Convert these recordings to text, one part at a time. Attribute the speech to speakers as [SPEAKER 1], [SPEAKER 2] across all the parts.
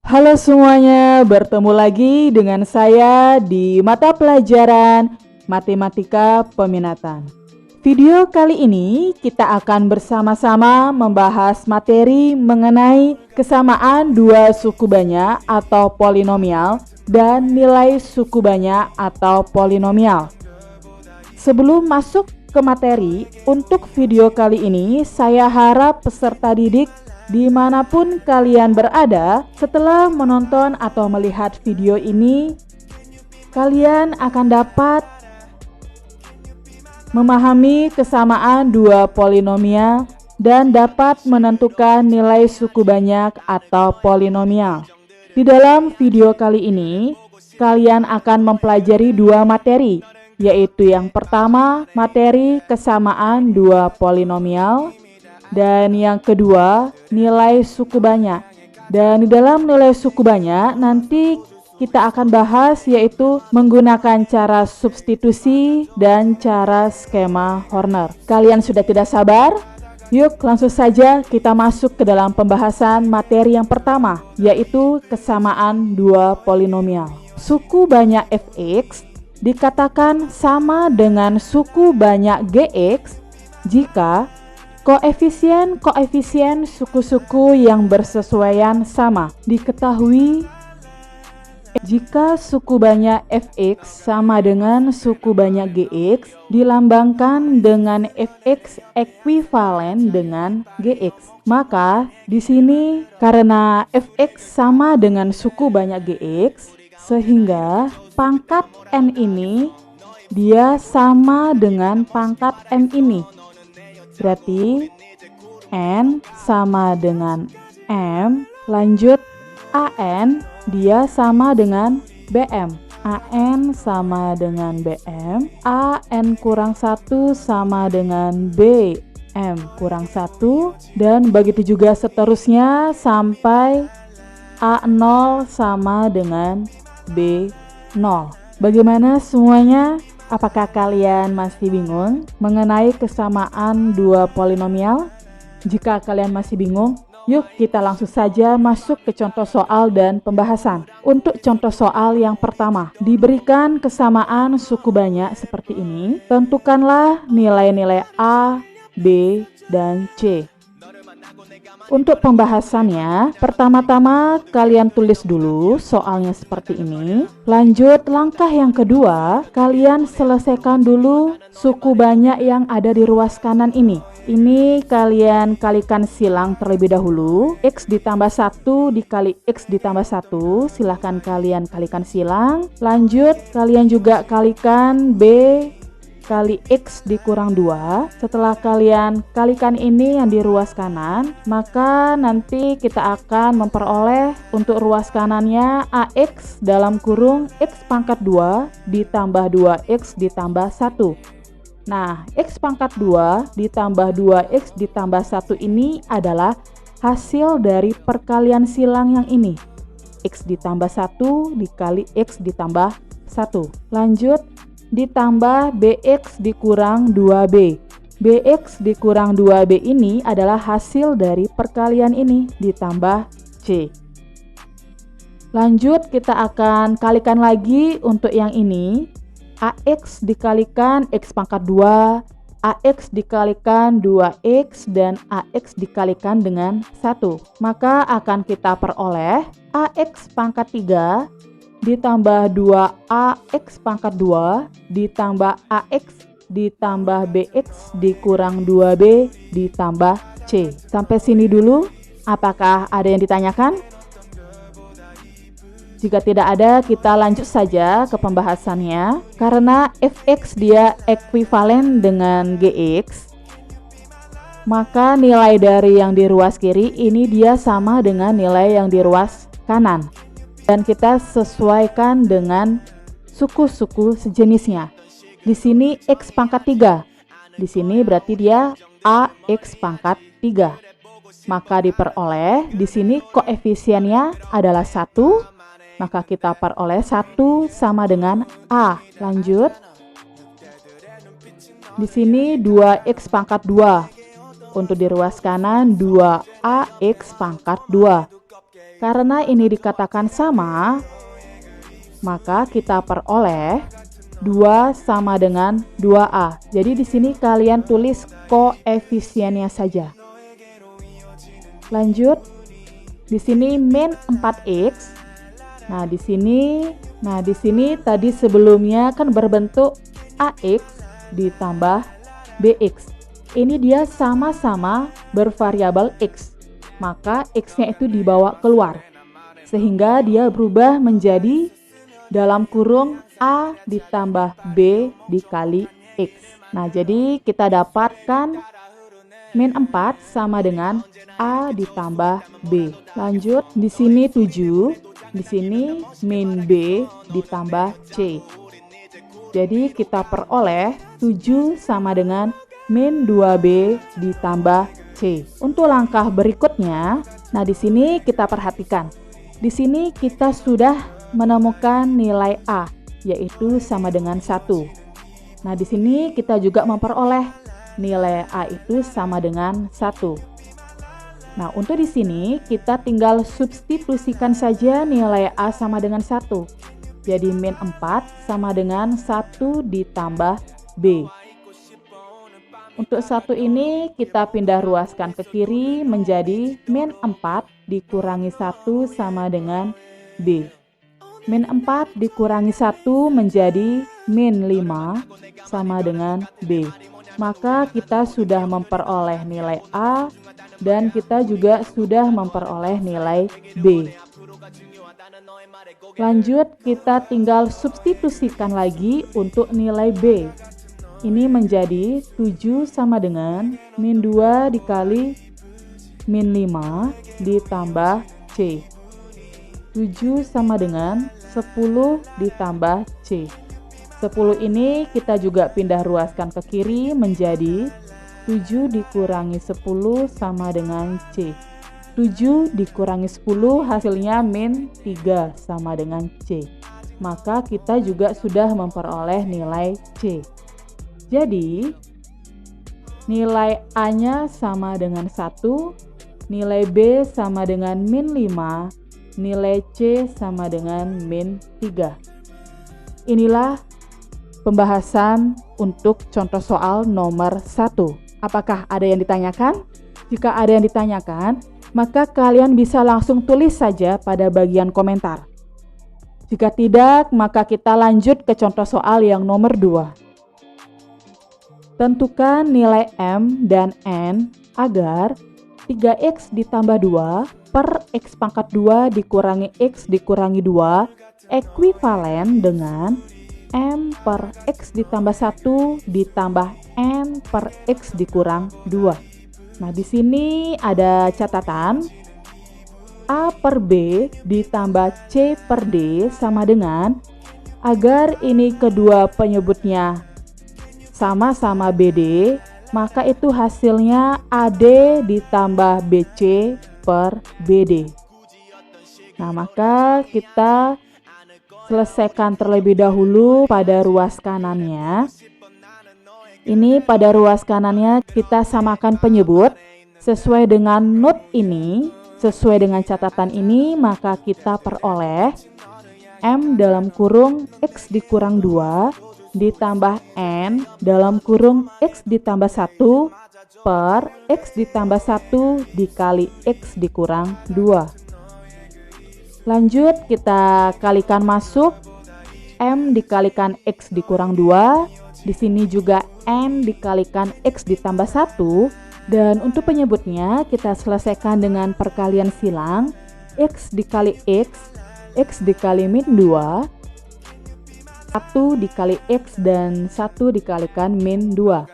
[SPEAKER 1] Halo semuanya, bertemu lagi dengan saya di mata pelajaran Matematika Peminatan. Video kali ini kita akan bersama-sama membahas materi mengenai kesamaan dua suku banyak atau polinomial dan nilai suku banyak atau polinomial. Sebelum masuk ke materi, untuk video kali ini saya harap peserta didik dimanapun kalian berada, setelah menonton atau melihat video ini, kalian akan dapat memahami kesamaan dua polinomial dan dapat menentukan nilai suku banyak atau polinomial. Di dalam video kali ini, kalian akan mempelajari dua materi, yaitu yang pertama materi kesamaan dua polinomial, dan yang kedua nilai suku banyak. Dan di dalam nilai suku banyak nanti kita akan bahas yaitu menggunakan cara substitusi dan cara skema Horner. Kalian sudah tidak sabar? Yuk langsung saja kita masuk ke dalam pembahasan materi yang pertama, yaitu kesamaan dua polinomial. Suku banyak fx dikatakan sama dengan suku banyak gx jika koefisien suku-suku yang bersesuaian sama. Diketahui jika suku banyak fx sama dengan suku banyak gx dilambangkan dengan fx ekuivalen dengan gx. Maka di sini karena fx sama dengan suku banyak gx sehingga pangkat n ini dia sama dengan pangkat m ini. Berarti N sama dengan M, lanjut AN dia sama dengan BM. AN sama dengan BM, AN kurang 1 sama dengan BM kurang 1, dan begitu juga seterusnya sampai A0 sama dengan B0. Bagaimana semuanya? Apakah kalian masih bingung mengenai kesamaan dua polinomial? Jika kalian masih bingung, yuk kita langsung saja masuk ke contoh soal dan pembahasan. Untuk contoh soal yang pertama, diberikan kesamaan suku banyak seperti ini. Tentukanlah nilai-nilai A, B, dan C. Untuk pembahasannya, pertama-tama kalian tulis dulu soalnya seperti ini. Lanjut langkah yang kedua, kalian selesaikan dulu suku banyak yang ada di ruas kanan ini. Ini kalian kalikan silang terlebih dahulu. X ditambah 1 dikali X ditambah 1, silahkan kalian kalikan silang. Lanjut kalian juga kalikan B kali X dikurang 2. Setelah kalian kalikan ini yang di ruas kanan, maka nanti kita akan memperoleh untuk ruas kanannya AX dalam kurung X pangkat 2 ditambah 2X ditambah 1. Nah, X pangkat 2 ditambah 2X ditambah 1 ini adalah hasil dari perkalian silang yang ini. X ditambah 1 dikali X ditambah 1. Lanjut ditambah BX dikurang 2B. BX dikurang 2B ini adalah hasil dari perkalian ini ditambah C. Lanjut kita akan kalikan lagi untuk yang ini. AX dikalikan X pangkat 2, AX dikalikan 2X, dan AX dikalikan dengan 1. Maka akan kita peroleh AX pangkat 3 ditambah 2AX pangkat 2 ditambah AX ditambah BX dikurang 2B ditambah C. Sampai sini dulu, apakah ada yang ditanyakan? Jika tidak ada, kita lanjut saja ke pembahasannya. Karena fx dia ekuivalen dengan gx, maka nilai dari yang di ruas kiri ini dia sama dengan nilai yang di ruas kanan. Dan kita sesuaikan dengan suku-suku sejenisnya. Di sini X pangkat 3. Di sini berarti dia AX pangkat 3. Maka diperoleh di sini koefisiennya adalah 1. Maka kita peroleh 1 sama dengan A. Lanjut. Di sini 2X pangkat 2. Untuk di ruas kanan 2AX pangkat 2. Karena ini dikatakan sama, maka kita peroleh 2 sama dengan 2A. Jadi di sini kalian tulis koefisiennya saja. Lanjut. Di sini min 4x. Nah, di sini tadi sebelumnya kan berbentuk AX ditambah BX. Ini dia sama-sama bervariabel X. Maka X-nya itu dibawa keluar. Sehingga dia berubah menjadi dalam kurung A ditambah B dikali X. Nah, jadi kita dapatkan min 4 sama dengan A ditambah B. Lanjut, di sini 7, di sini min B ditambah C. Jadi kita peroleh 7 sama dengan min 2B ditambah C. Untuk langkah berikutnya, nah di sini kita perhatikan. Di sini kita sudah menemukan nilai A, yaitu sama dengan 1. Nah, di sini kita juga memperoleh nilai A itu sama dengan 1. Nah, untuk di sini kita tinggal substitusikan saja nilai A sama dengan 1. Jadi min 4 sama dengan 1 ditambah B. Untuk 1 ini kita pindah ruaskan ke kiri menjadi min 4 dikurangi 1 sama dengan B. Min 4 dikurangi 1 menjadi min 5 sama dengan B. Maka kita sudah memperoleh nilai A dan kita juga sudah memperoleh nilai B. Lanjut, kita tinggal substitusikan lagi untuk nilai B. Ini menjadi 7 sama dengan min 2 dikali min 5 ditambah C. 7 sama dengan 10 ditambah C. 10 ini kita juga pindah ruaskan ke kiri menjadi 7 dikurangi 10 sama dengan C. 7 dikurangi 10 hasilnya min 3 sama dengan C. Maka kita juga sudah memperoleh nilai C. Jadi, nilai A-nya sama dengan 1, nilai B sama dengan min 5, nilai C sama dengan min 3. Inilah pembahasan untuk contoh soal nomor 1. Apakah ada yang ditanyakan? Jika ada yang ditanyakan, maka kalian bisa langsung tulis saja pada bagian komentar. Jika tidak, maka kita lanjut ke contoh soal yang nomor 2. Tentukan nilai M dan N agar 3x ditambah 2 per x pangkat 2 dikurangi x dikurangi 2 ekuivalen dengan M per x ditambah 1 ditambah N per x dikurang 2. Nah, di sini ada catatan. A per B ditambah C per D sama dengan, agar ini kedua penyebutnya sama-sama BD, maka itu hasilnya AD ditambah BC per BD. Nah, maka kita selesaikan terlebih dahulu pada ruas kanannya. Ini pada ruas kanannya kita samakan penyebut sesuai dengan note ini, sesuai dengan catatan ini, maka kita peroleh M dalam kurung X dikurang 2 ditambah N dalam kurung X ditambah 1 per X ditambah 1 dikali X dikurang 2. Lanjut, kita kalikan masuk. M dikalikan X dikurang 2. Di sini juga N dikalikan X ditambah 1. Dan untuk penyebutnya kita selesaikan dengan perkalian silang. X dikali X, X dikali min 2, 1 dikali X dan 1 dikalikan min 2.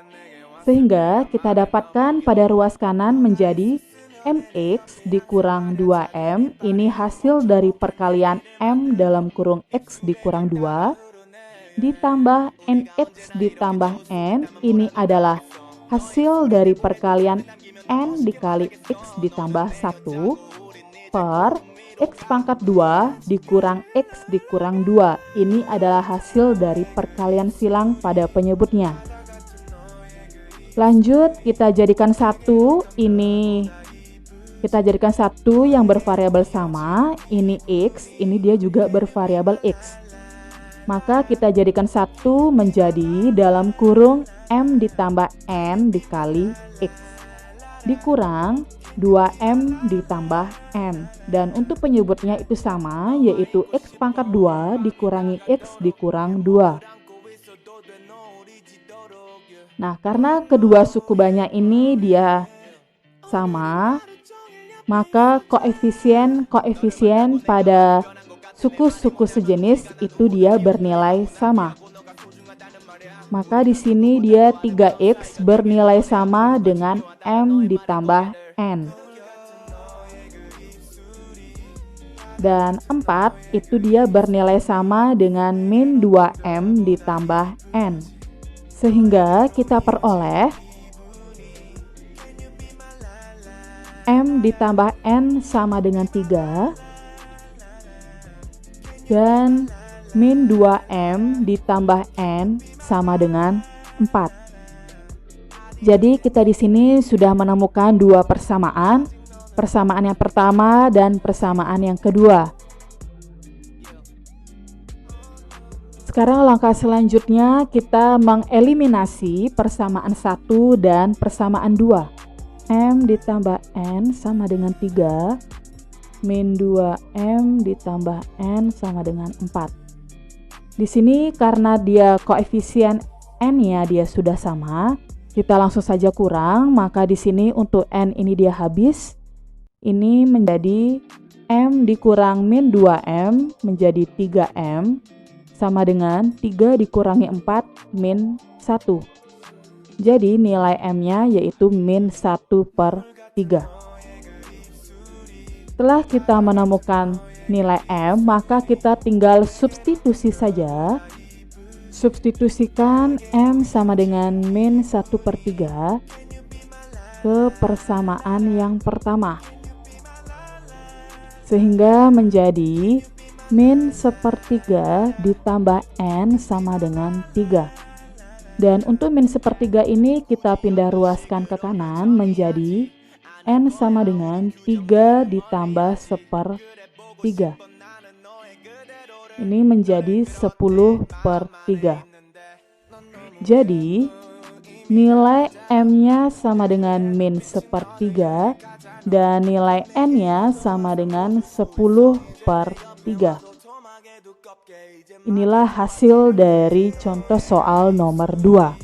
[SPEAKER 1] Sehingga kita dapatkan pada ruas kanan menjadi MX dikurang 2M. Ini hasil dari perkalian M dalam kurung X dikurang 2 ditambah NX ditambah N. Ini adalah hasil dari perkalian N dikali X ditambah 1 per X pangkat 2 dikurang X dikurang 2. Ini adalah hasil dari perkalian silang pada penyebutnya. Lanjut, kita jadikan 1. Ini Kita jadikan satu yang bervariabel sama, ini X, ini dia juga bervariabel X. Maka kita jadikan satu menjadi dalam kurung M ditambah N dikali X. Dikurang 2M ditambah N. Dan untuk penyebutnya itu sama, yaitu X pangkat 2 dikurangi X dikurang 2. Nah, karena kedua suku banyak ini dia sama, maka koefisien pada suku-suku sejenis itu dia bernilai sama. Maka di sini dia 3X bernilai sama dengan M ditambah N. Dan 4 itu dia bernilai sama dengan min 2M ditambah N. Sehingga kita peroleh M ditambah N sama dengan 3 dan min 2M ditambah N sama dengan 4. Jadi kita di sini sudah menemukan dua persamaan, persamaan yang pertama dan persamaan yang kedua. Sekarang langkah selanjutnya kita mengeliminasi persamaan 1 dan persamaan 2. M ditambah N sama dengan 3, min 2M ditambah N sama dengan 4. Di sini karena dia koefisien N-nya dia sudah sama, kita langsung saja kurang, maka di sini untuk N ini dia habis. Ini menjadi M dikurang min 2M menjadi 3M sama dengan 3 dikurangi 4 min 1. Jadi nilai M-nya yaitu min 1/3. Setelah kita menemukan nilai M, maka kita tinggal substitusi saja. Substitusikan M sama dengan min 1/3 ke persamaan yang pertama. Sehingga menjadi min 1/3 ditambah N sama dengan 3. Dan untuk min 1/3 ini kita pindah ruaskan ke kanan menjadi N sama dengan 3 ditambah 1/3. Ini menjadi 10/3. Jadi nilai M-nya sama dengan min 1/3 dan nilai N-nya sama dengan 10/3. Inilah hasil dari contoh soal nomor 2.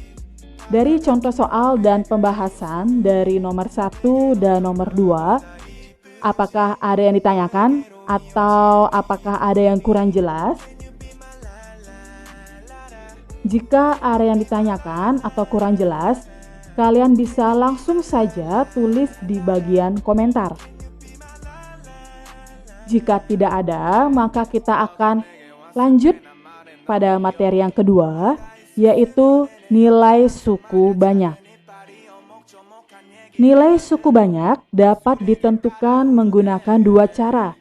[SPEAKER 1] Dari contoh soal dan pembahasan dari nomor 1 dan nomor 2, apakah ada yang ditanyakan atau apakah ada yang kurang jelas? Jika ada yang ditanyakan atau kurang jelas, kalian bisa langsung saja tulis di bagian komentar. Jika tidak ada, maka kita akan lanjut pada materi yang kedua, yaitu nilai suku banyak. Nilai suku banyak dapat ditentukan menggunakan dua cara,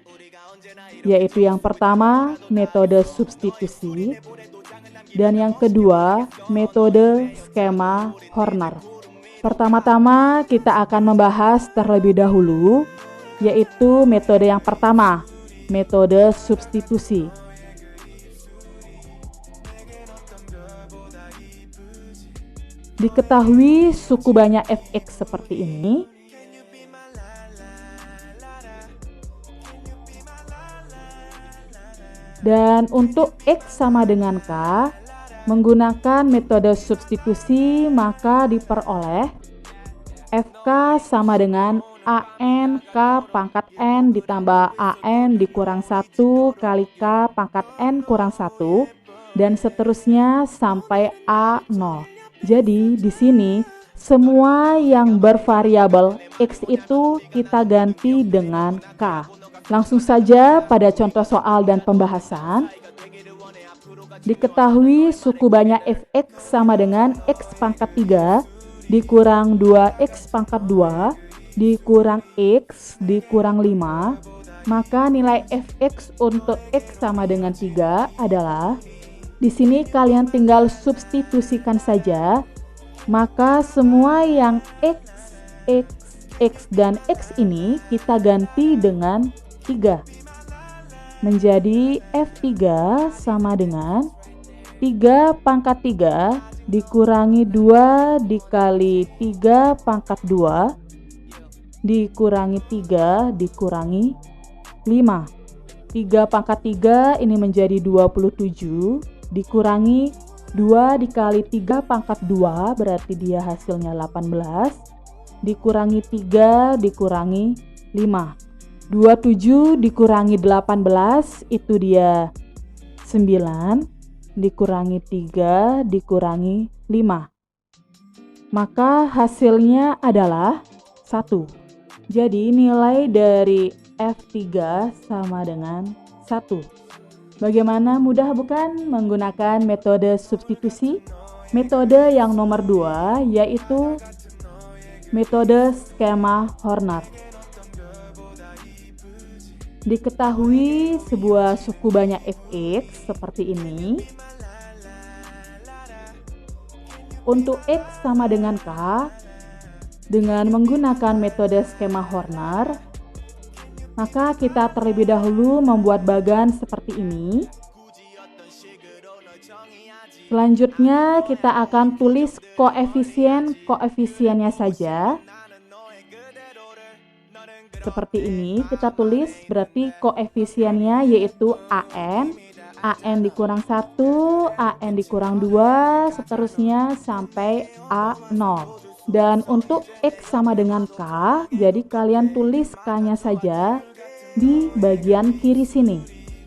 [SPEAKER 1] yaitu yang pertama metode substitusi dan yang kedua metode skema Horner. Pertama-tama kita akan membahas terlebih dahulu, yaitu metode yang pertama, metode substitusi. Diketahui suku banyak fx seperti ini. Dan untuk x sama dengan k, menggunakan metode substitusi maka diperoleh fk sama dengan an k pangkat n ditambah an dikurang 1 kali k pangkat n kurang 1 dan seterusnya sampai a0. Jadi di sini semua yang bervariabel x itu kita ganti dengan k. Langsung saja pada contoh soal dan pembahasan. Diketahui suku banyak fx sama dengan x pangkat 3 dikurang 2x pangkat 2 dikurang x dikurang 5. Maka nilai fx untuk x sama dengan 3 adalah, di sini kalian tinggal substitusikan saja, maka semua yang x X dan X ini kita ganti dengan 3. Menjadi F3 sama dengan 3 pangkat 3 dikurangi 2 dikali 3 pangkat 2 dikurangi 3 dikurangi 5. 3 pangkat 3 ini menjadi 27 dikurangi 2 dikali 3 pangkat 2 berarti dia hasilnya 18 dikurangi 3 dikurangi 5. 27 dikurangi 18 itu dia 9 dikurangi 3 dikurangi 5. Maka hasilnya adalah 1. Jadi nilai dari F3 sama dengan 1. Bagaimana, mudah bukan menggunakan metode substitusi? Metode yang nomor 2 yaitu metode skema Horner. Diketahui sebuah suku banyak fx seperti ini. Untuk X sama dengan K, dengan menggunakan metode skema Horner, maka kita terlebih dahulu membuat bagan seperti ini. Selanjutnya kita akan tulis koefisiennya saja. Seperti ini kita tulis, berarti koefisiennya yaitu AN dikurang 1, AN dikurang 2, seterusnya sampai A0. Dan untuk X sama dengan K, jadi kalian tulis K-nya saja di bagian kiri sini.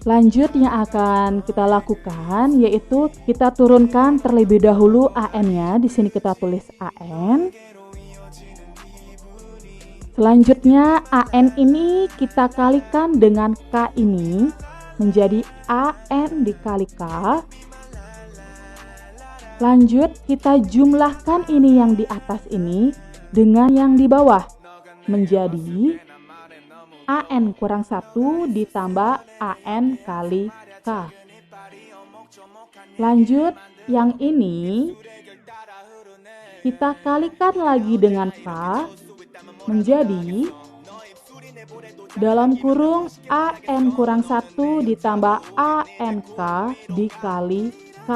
[SPEAKER 1] Lanjut yang akan kita lakukan yaitu kita turunkan terlebih dahulu AN-nya. Di sini kita tulis AN. Selanjutnya AN ini kita kalikan dengan K ini menjadi AN dikali K. Lanjut kita jumlahkan ini yang di atas ini dengan yang di bawah menjadi AN kurang 1 ditambah AN kali K. Lanjut yang ini kita kalikan lagi dengan K menjadi dalam kurung AN kurang 1 ditambah ANK dikali K.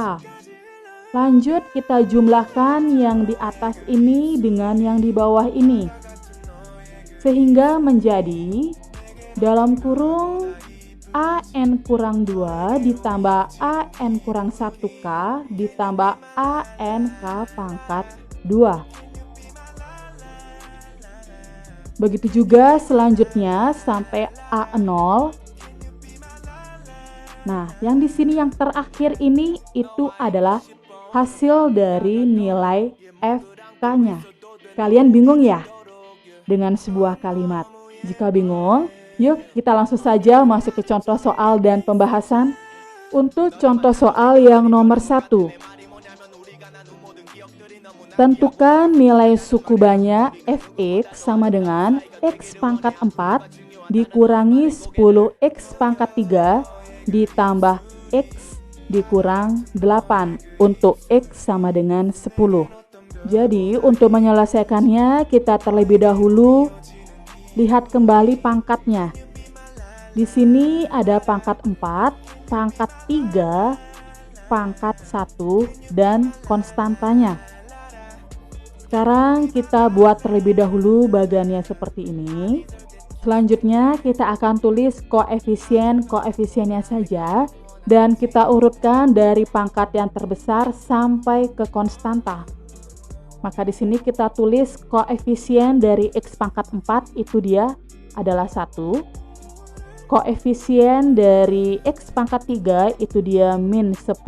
[SPEAKER 1] Lanjut kita jumlahkan yang di atas ini dengan yang di bawah ini. Sehingga menjadi dalam kurung AN kurang 2 ditambah AN kurang 1K ditambah ANK pangkat 2. Begitu juga selanjutnya sampai A0. Nah, yang di sini yang terakhir ini itu adalah hasil dari nilai FK-nya. Kalian bingung ya dengan sebuah kalimat? Jika bingung, yuk kita langsung saja masuk ke contoh soal dan pembahasan. Untuk contoh soal yang nomor 1. Tentukan nilai suku banyak fx sama dengan x pangkat 4 dikurangi 10x pangkat 3 ditambah x dikurang 8 untuk X sama dengan 10. Jadi untuk menyelesaikannya kita terlebih dahulu lihat kembali pangkatnya. Di sini ada pangkat 4, pangkat 3, pangkat 1 dan konstantanya. Sekarang kita buat terlebih dahulu bagannya seperti ini. Selanjutnya kita akan tulis koefisiennya saja. Dan kita urutkan dari pangkat yang terbesar sampai ke konstanta. Maka di sini kita tulis koefisien dari X pangkat 4 itu dia adalah 1. Koefisien dari X pangkat 3 itu dia min 10.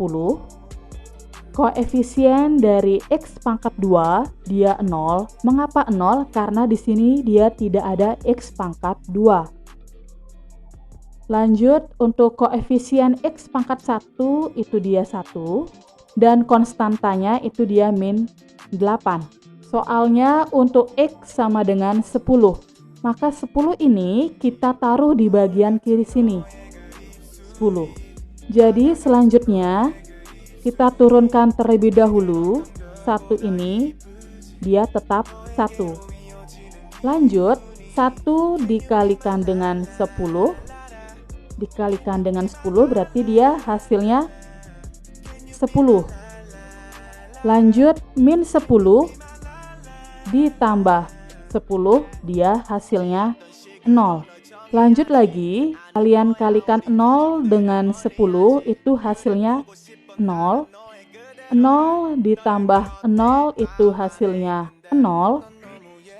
[SPEAKER 1] Koefisien dari X pangkat 2 dia 0. Mengapa 0? Karena di sini dia tidak ada X pangkat 2. Lanjut untuk koefisien X pangkat 1 itu dia 1 dan konstantanya itu dia min 8. Soalnya untuk X sama dengan 10. Maka 10 ini kita taruh di bagian kiri sini. 10. Jadi selanjutnya kita turunkan terlebih dahulu. 1 ini dia tetap 1. Lanjut, 1 dikalikan dengan 10. Dikalikan dengan 10 berarti dia hasilnya 10. Lanjut, min 10 ditambah 10, dia hasilnya 0. Lanjut lagi, kalian kalikan 0 dengan 10, itu hasilnya 0. 0 ditambah 0 itu hasilnya 0.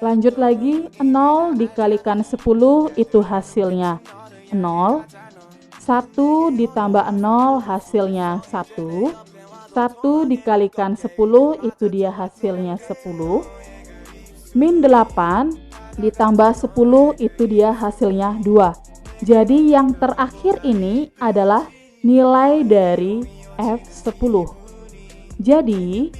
[SPEAKER 1] Lanjut lagi, 0 dikalikan 10 itu hasilnya 0. 1 ditambah 0 hasilnya 1. 1 dikalikan 10 itu dia hasilnya 10. Min 8 ditambah 10 itu dia hasilnya 2. Jadi yang terakhir ini adalah nilai dari F10. Jadi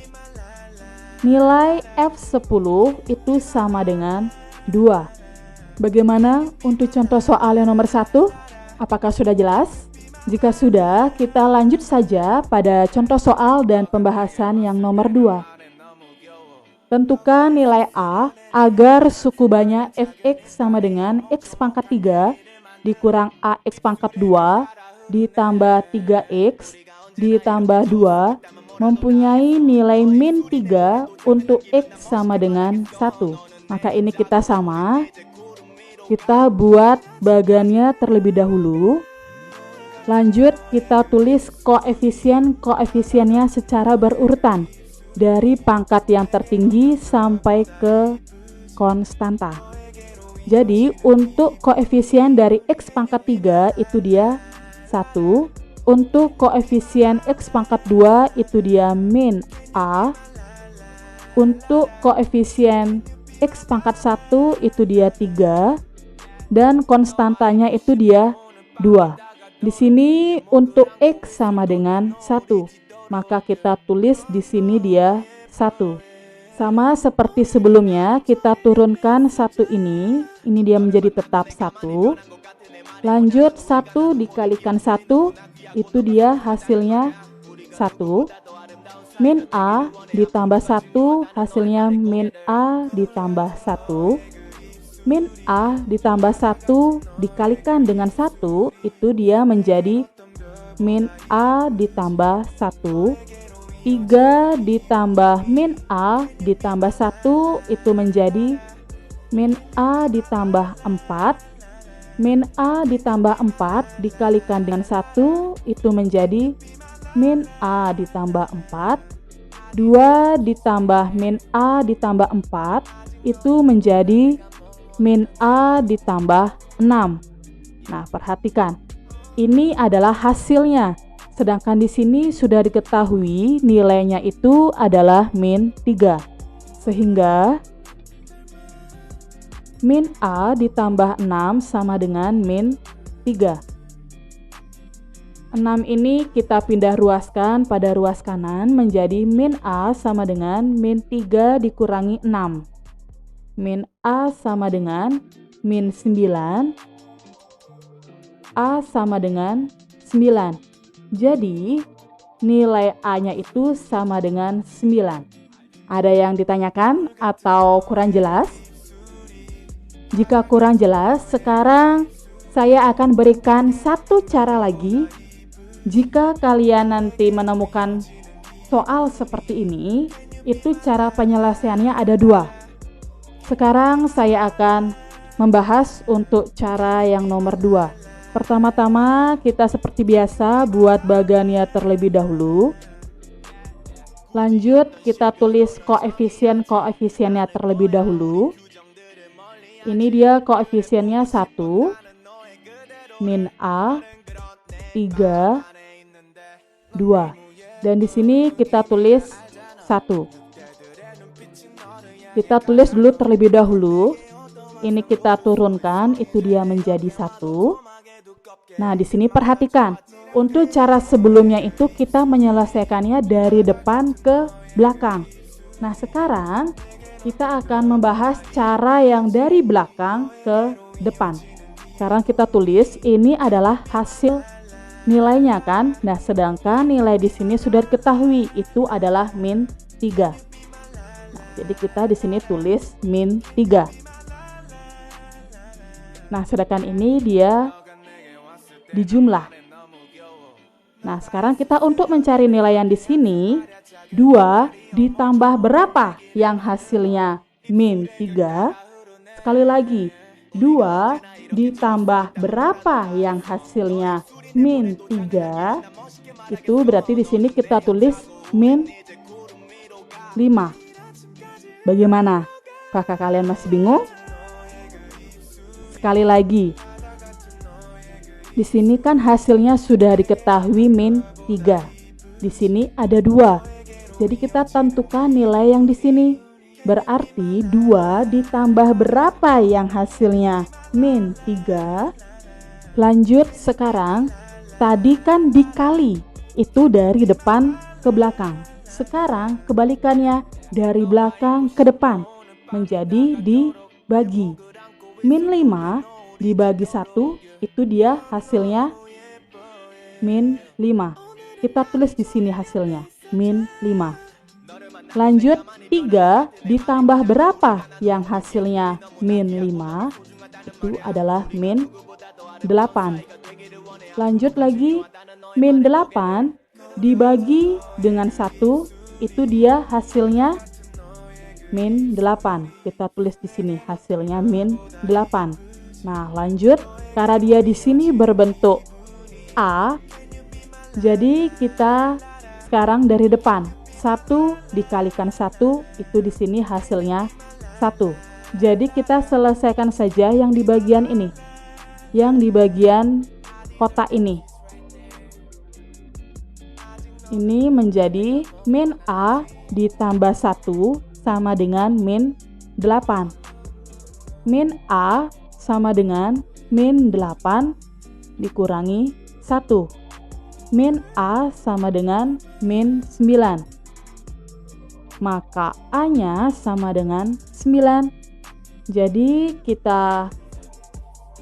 [SPEAKER 1] nilai F10 itu sama dengan 2. Bagaimana untuk contoh soal yang nomor 1? Apakah sudah jelas? Jika sudah, kita lanjut saja pada contoh soal dan pembahasan yang nomor 2. Tentukan nilai A agar suku banyak fx sama dengan x pangkat 3 dikurang ax pangkat 2 ditambah 3x ditambah 2 mempunyai nilai min 3 untuk x sama dengan 1. Maka ini kita sama. Kita buat bagannya terlebih dahulu. Lanjut kita tulis koefisien-koefisiennya secara berurutan. Dari pangkat yang tertinggi sampai ke konstanta. Jadi untuk koefisien dari x pangkat 3 itu dia 1. Untuk koefisien x pangkat 2 itu dia min A. Untuk koefisien x pangkat 1 itu dia 3. Dan konstantanya itu dia 2. Di sini untuk x sama dengan 1. Maka kita tulis di sini dia 1. Sama seperti sebelumnya, kita turunkan 1 ini dia menjadi tetap 1. Lanjut 1 dikalikan 1, itu dia hasilnya 1. Min A ditambah 1, hasilnya min A ditambah 1. Min A ditambah 1 dikalikan dengan 1, itu dia menjadi min A ditambah 1. 3 ditambah min A ditambah 1 itu menjadi min A ditambah 4. Min A ditambah 4 dikalikan dengan 1 itu menjadi min A ditambah 4. 2 ditambah min A ditambah 4 itu menjadi min A ditambah 6. Nah, perhatikan. Ini adalah hasilnya. Sedangkan di sini sudah diketahui nilainya itu adalah min 3. Sehingga min A ditambah 6 sama dengan min 3. 6 ini kita pindah ruaskan pada ruas kanan menjadi min A sama dengan min 3 dikurangi 6. Min A sama dengan min 9. A sama dengan 9. Jadi nilai A-nya itu sama dengan 9. Ada yang ditanyakan atau kurang jelas? Jika kurang jelas, sekarang saya akan berikan satu cara lagi. Jika kalian nanti menemukan soal seperti ini, itu cara penyelesaiannya ada 2. Sekarang saya akan membahas untuk cara yang nomor 2. Pertama-tama kita seperti biasa buat bagannya terlebih dahulu. Lanjut kita tulis koefisien-koefisiennya terlebih dahulu. Ini dia koefisiennya 1, min A, 3, 2. Dan di sini kita tulis 1. Kita tulis dulu terlebih dahulu. Ini kita turunkan, itu dia menjadi 1. Nah, di sini perhatikan. Untuk cara sebelumnya itu kita menyelesaikannya dari depan ke belakang. Nah, sekarang kita akan membahas cara yang dari belakang ke depan. Sekarang kita tulis ini adalah hasil nilainya kan. Nah, sedangkan nilai di sini sudah diketahui itu adalah min 3. Nah, jadi kita di sini tulis min 3. Nah, sedangkan ini dia dijumlah. Nah, sekarang kita untuk mencari nilai yang di sini, 2 ditambah berapa yang hasilnya min 3. Sekali lagi, 2 ditambah berapa yang hasilnya min 3. Itu berarti di sini kita tulis min 5. Bagaimana? Kakak kalian masih bingung? Sekali lagi. Di sini kan hasilnya sudah diketahui min 3. Di sini ada 2. Jadi kita tentukan nilai yang di sini. Berarti 2 ditambah berapa yang hasilnya min 3. Lanjut sekarang. Tadi kan dikali. Itu dari depan ke belakang. Sekarang kebalikannya, dari belakang ke depan. Menjadi dibagi. Min 5 dibagi 1, itu dia hasilnya min 5. Kita tulis di sini hasilnya, min 5. Lanjut, 3 ditambah berapa yang hasilnya min 5? Itu adalah min 8. Lanjut lagi, min 8 dibagi dengan 1, itu dia hasilnya min 8. Kita tulis di sini hasilnya min 8. Nah, lanjut, karena dia di sini berbentuk A, jadi kita sekarang dari depan 1 dikalikan 1, itu di sini hasilnya 1. Jadi kita selesaikan saja yang di bagian ini, yang di bagian kotak ini. Ini menjadi min A ditambah 1 sama dengan min 8. Min A sama dengan min 8 dikurangi 1. Min A sama dengan min 9. Maka A-nya sama dengan 9. Jadi kita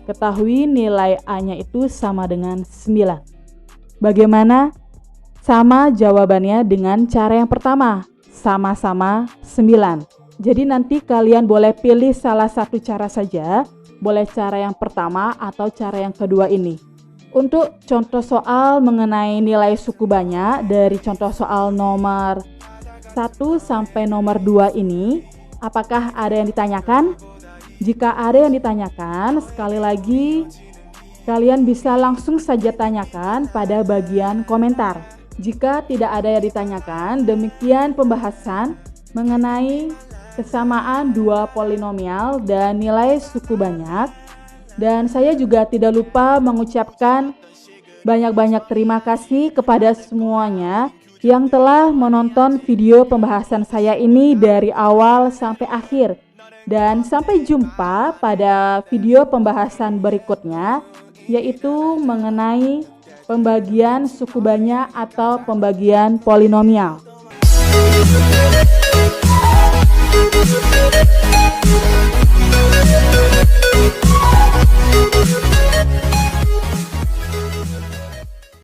[SPEAKER 1] ketahui nilai A-nya itu sama dengan 9. Bagaimana? Sama jawabannya dengan cara yang pertama, sama-sama 9. Jadi nanti kalian boleh pilih salah satu cara saja. Boleh cara yang pertama atau cara yang kedua ini. Untuk contoh soal mengenai nilai suku banyak dari contoh soal nomor 1 sampai nomor 2 ini, apakah ada yang ditanyakan? Jika ada yang ditanyakan, sekali lagi kalian bisa langsung saja tanyakan pada bagian komentar. Jika tidak ada yang ditanyakan, demikian pembahasan mengenai kesamaan dua polinomial dan nilai suku banyak. Dan saya juga tidak lupa mengucapkan banyak-banyak terima kasih kepada semuanya yang telah menonton video pembahasan saya ini dari awal sampai akhir. Dan sampai jumpa pada video pembahasan berikutnya, yaitu mengenai pembagian suku banyak atau pembagian polinomial. We'll be right back.